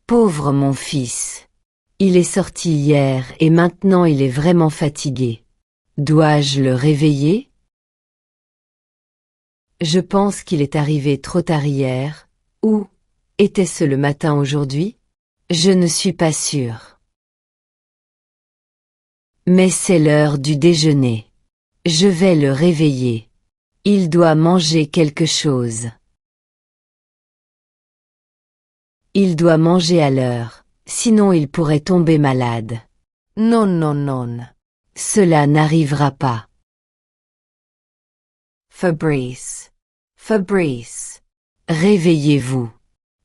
Pauvre mon fils. Il est sorti hier et maintenant il est vraiment fatigué. Dois-je le réveiller? Je pense qu'il est arrivé trop tard hier, ou était-ce le matin aujourd'hui? Je ne suis pas sûre. Mais c'est l'heure du déjeuner. Je vais le réveiller. Il doit manger quelque chose. Il doit manger à l'heure, sinon il pourrait tomber malade. Non, non, non. Cela n'arrivera pas. Fabrice. Fabrice. Réveillez-vous.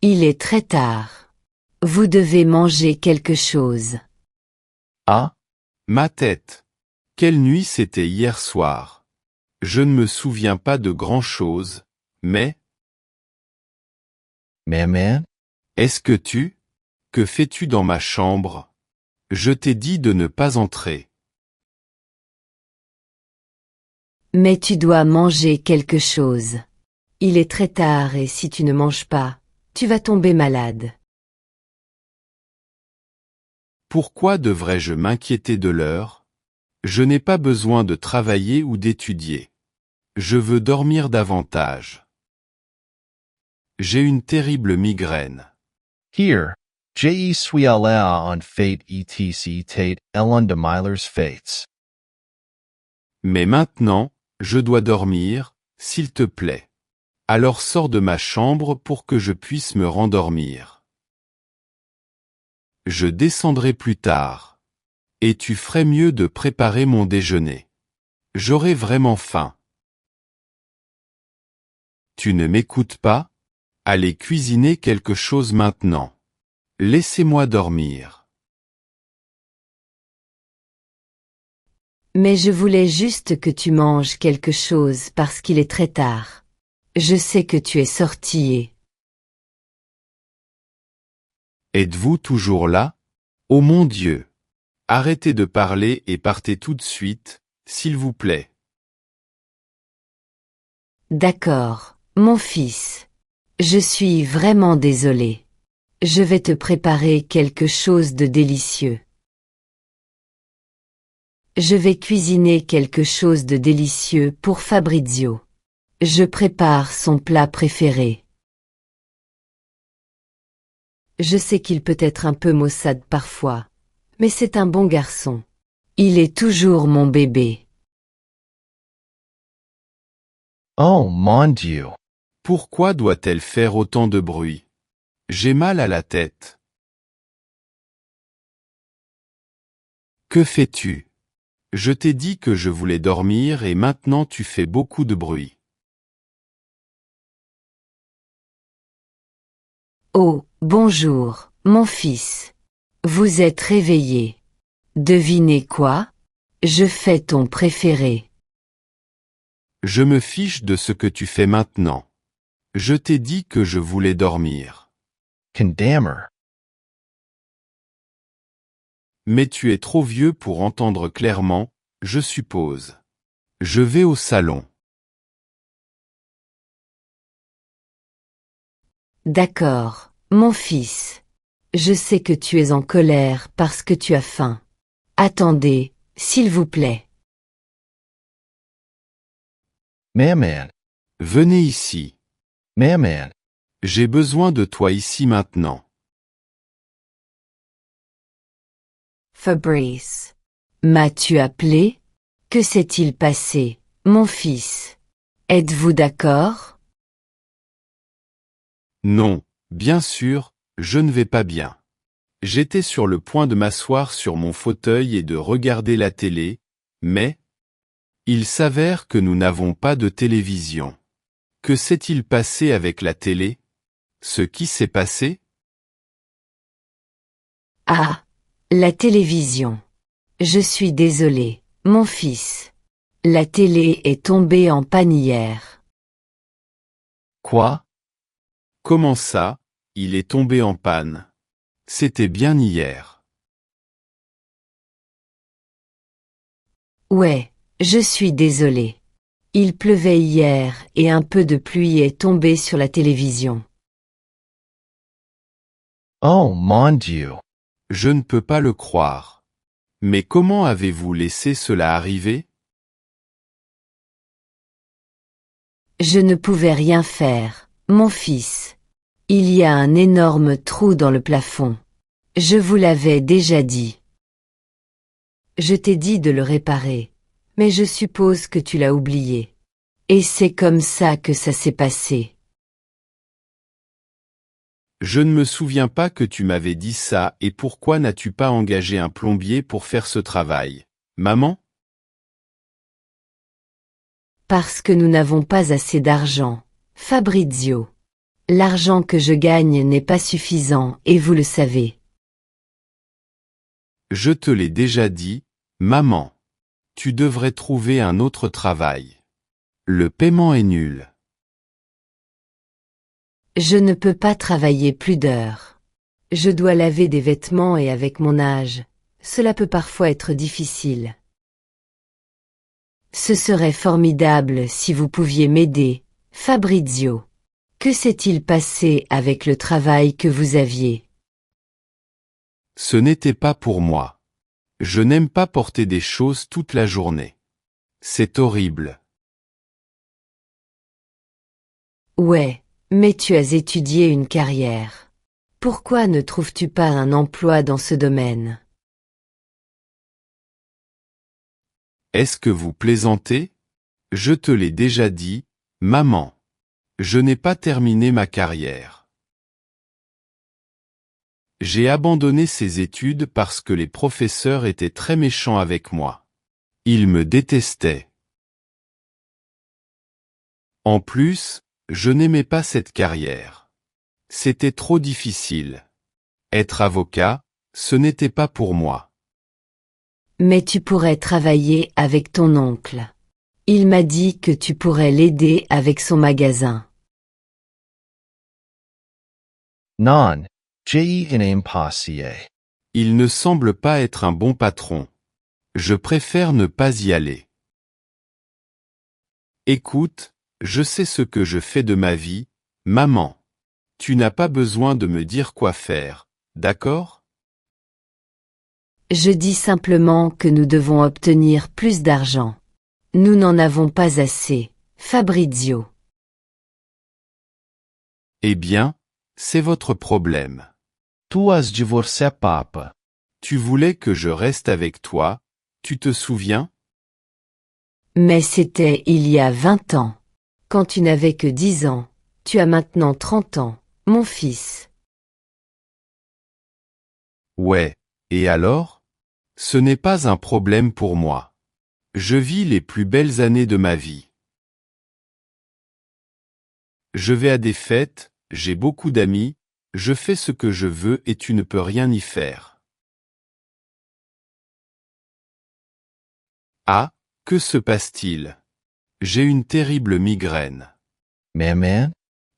Il est très tard. Vous devez manger quelque chose. Ah, ma tête. Quelle nuit c'était hier soir. Je ne me souviens pas de grand-chose, mais... Man? Est-ce que fais-tu dans ma chambre? Je t'ai dit de ne pas entrer. Mais tu dois manger quelque chose. Il est très tard et si tu ne manges pas, tu vas tomber malade. Pourquoi devrais-je m'inquiéter de l'heure? Je n'ai pas besoin de travailler ou d'étudier. Je veux dormir davantage. J'ai une terrible migraine. Here, J.E. Swialea on fate etc. Tate Ellen de Myler's fates. Mais maintenant, je dois dormir, s'il te plaît. Alors sors de ma chambre pour que je puisse me rendormir. Je descendrai plus tard. Et tu ferais mieux de préparer mon déjeuner. J'aurai vraiment faim. Tu ne m'écoutes pas? Allez cuisiner quelque chose maintenant. Laissez-moi dormir. Mais je voulais juste que tu manges quelque chose parce qu'il est très tard. Je sais que tu es sorti et... Êtes-vous toujours là? Oh mon Dieu! Arrêtez de parler et partez tout de suite, s'il vous plaît. D'accord, mon fils. Je suis vraiment désolée. Je vais te préparer quelque chose de délicieux. Je vais cuisiner quelque chose de délicieux pour Fabrizio. Je prépare son plat préféré. Je sais qu'il peut être un peu maussade parfois, mais c'est un bon garçon. Il est toujours mon bébé. Oh, mon Dieu. Pourquoi doit-elle faire autant de bruit? J'ai mal à la tête. Que fais-tu? Je t'ai dit que je voulais dormir et maintenant tu fais beaucoup de bruit. Oh, bonjour, mon fils. Vous êtes réveillé. Devinez quoi? Je fais ton préféré. Je me fiche de ce que tu fais maintenant. Je t'ai dit que je voulais dormir. Condamner. Mais tu es trop vieux pour entendre clairement, je suppose. Je vais au salon. D'accord, mon fils. Je sais que tu es en colère parce que tu as faim. Attendez, s'il vous plaît. Man. Venez ici. Man. J'ai besoin de toi ici maintenant. Fabrice. M'as-tu appelé? Que s'est-il passé, mon fils? Êtes-vous d'accord? Non, bien sûr, je ne vais pas bien. J'étais sur le point de m'asseoir sur mon fauteuil et de regarder la télé, mais... Il s'avère que nous n'avons pas de télévision. Que s'est-il passé avec la télé? Ce qui s'est passé? Ah, la télévision. Je suis désolé, mon fils. La télé est tombée en panne hier. Quoi? Comment ça, il est tombé en panne? C'était bien hier. Ouais, je suis désolé. Il pleuvait hier et un peu de pluie est tombée sur la télévision. Oh, mon Dieu. Je ne peux pas le croire. Mais comment avez-vous laissé cela arriver? Je ne pouvais rien faire, mon fils. Il y a un énorme trou dans le plafond. Je vous l'avais déjà dit. Je t'ai dit de le réparer, mais je suppose que tu l'as oublié. Et c'est comme ça que ça s'est passé. Je ne me souviens pas que tu m'avais dit ça et pourquoi n'as-tu pas engagé un plombier pour faire ce travail? Maman? Parce que nous n'avons pas assez d'argent, Fabrizio. L'argent que je gagne n'est pas suffisant et vous le savez. Je te l'ai déjà dit, maman. Tu devrais trouver un autre travail. Le paiement est nul. Je ne peux pas travailler plus d'heures. Je dois laver des vêtements et avec mon âge, cela peut parfois être difficile. Ce serait formidable si vous pouviez m'aider, Fabrizio. Que s'est-il passé avec le travail que vous aviez? Ce n'était pas pour moi. Je n'aime pas porter des choses toute la journée. C'est horrible. Ouais, mais tu as étudié une carrière. Pourquoi ne trouves-tu pas un emploi dans ce domaine? Est-ce que vous plaisantez? Je te l'ai déjà dit, maman. Je n'ai pas terminé ma carrière. J'ai abandonné ces études parce que les professeurs étaient très méchants avec moi. Ils me détestaient. En plus, je n'aimais pas cette carrière. C'était trop difficile. Être avocat, ce n'était pas pour moi. Mais tu pourrais travailler avec ton oncle. Il m'a dit que tu pourrais l'aider avec son magasin. Non, j'ai impossible. Il ne semble pas être un bon patron. Je préfère ne pas y aller. Écoute, je sais ce que je fais de ma vie, maman. Tu n'as pas besoin de me dire quoi faire, d'accord? Je dis simplement que nous devons obtenir plus d'argent. Nous n'en avons pas assez, Fabrizio. Eh bien, c'est votre problème. Tu as divorcié, papa. Tu voulais que je reste avec toi, tu te souviens? Mais c'était il y a 20 ans. Quand tu n'avais que 10 ans, tu as maintenant 30 ans, mon fils. Ouais, et alors? Ce n'est pas un problème pour moi. Je vis les plus belles années de ma vie. Je vais à des fêtes, j'ai beaucoup d'amis, je fais ce que je veux et tu ne peux rien y faire. Ah, que se passe-t-il? J'ai une terrible migraine. Maman?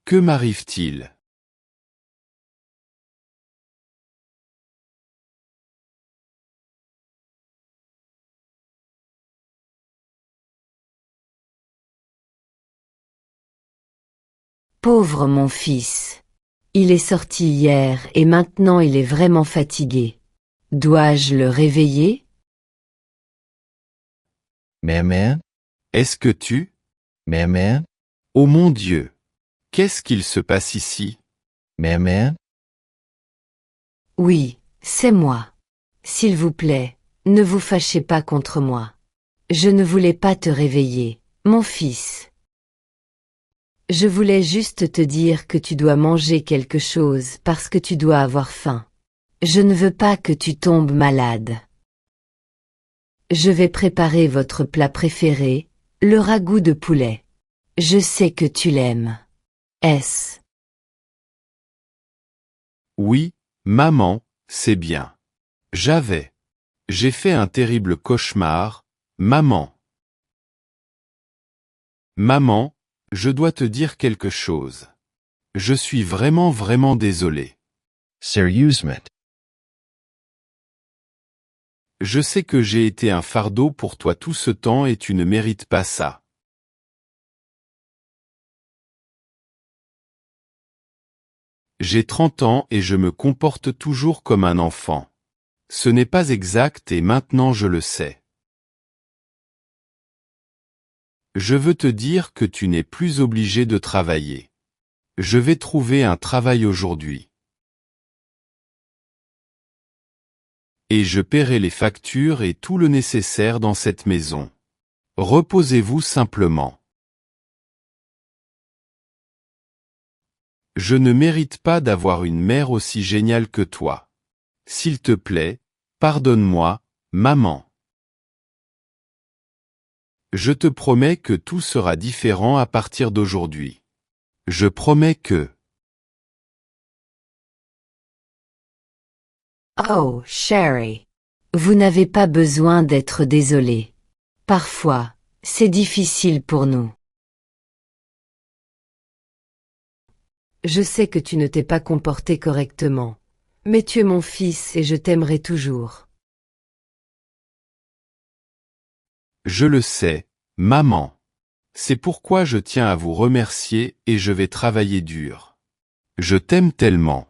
Que m'arrive-t-il? Pauvre mon fils. Il est sorti hier et maintenant il est vraiment fatigué. Dois-je le réveiller? Maman? Est-ce que tu? Maman? Oh mon Dieu! Qu'est-ce qu'il se passe ici? Maman? Oui, c'est moi. S'il vous plaît, ne vous fâchez pas contre moi. Je ne voulais pas te réveiller, mon fils. Je voulais juste te dire que tu dois manger quelque chose parce que tu dois avoir faim. Je ne veux pas que tu tombes malade. Je vais préparer votre plat préféré, le ragoût de poulet. Je sais que tu l'aimes. Est-ce? Oui, maman, c'est bien. J'ai fait un terrible cauchemar, maman. Maman, je dois te dire quelque chose. Je suis vraiment désolé. Sérieusement. Je sais que j'ai été un fardeau pour toi tout ce temps et tu ne mérites pas ça. J'ai 30 ans et je me comporte toujours comme un enfant. Ce n'est pas exact et maintenant je le sais. Je veux te dire que tu n'es plus obligé de travailler. Je vais trouver un travail aujourd'hui. Et je paierai les factures et tout le nécessaire dans cette maison. Reposez-vous simplement. Je ne mérite pas d'avoir une mère aussi géniale que toi. S'il te plaît, pardonne-moi, maman. Je te promets que tout sera différent à partir d'aujourd'hui. Je promets que... Oh, Sherry. Vous n'avez pas besoin d'être désolé. Parfois, c'est difficile pour nous. Je sais que tu ne t'es pas comporté correctement, mais tu es mon fils et je t'aimerai toujours. Je le sais, maman. C'est pourquoi je tiens à vous remercier et je vais travailler dur. Je t'aime tellement.